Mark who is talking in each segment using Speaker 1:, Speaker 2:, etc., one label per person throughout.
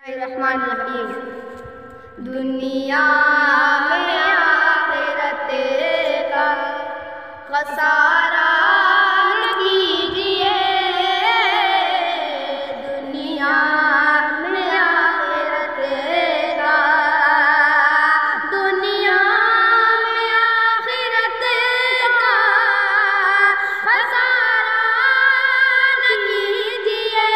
Speaker 1: रहमानिर्रहीम। दुनिया में आखिरत का खसारा न कीजिए, दुनिया में आखिरत का, दुनिया में आखिरत का खसारा न कीजिए।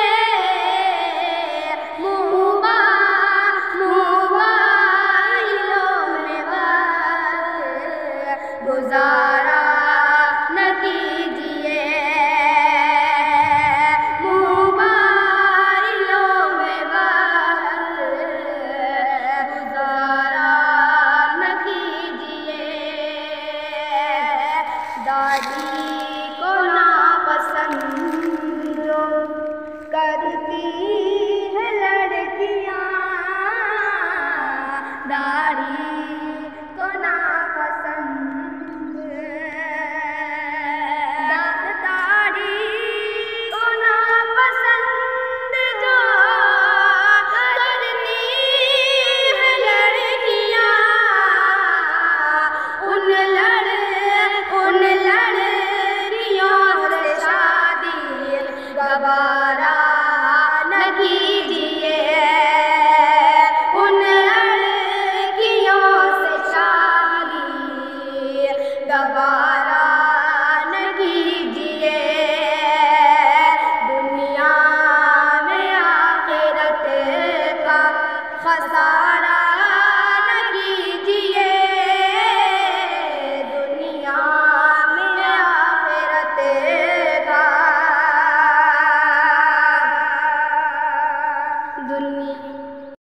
Speaker 1: गुजारा न कीजिए, मोबाइलों में वक्त गुजारा न कीजिए। दादी को नापसंद करती है लड़कियां, दाढ़ी को नापसंद, गवारा न कीजिए, उन लड़कियों से शादी गवारा न कीजिए। दुनिया में आखिरत का खसारा न कीजिए, दुनिया में आखिरत का।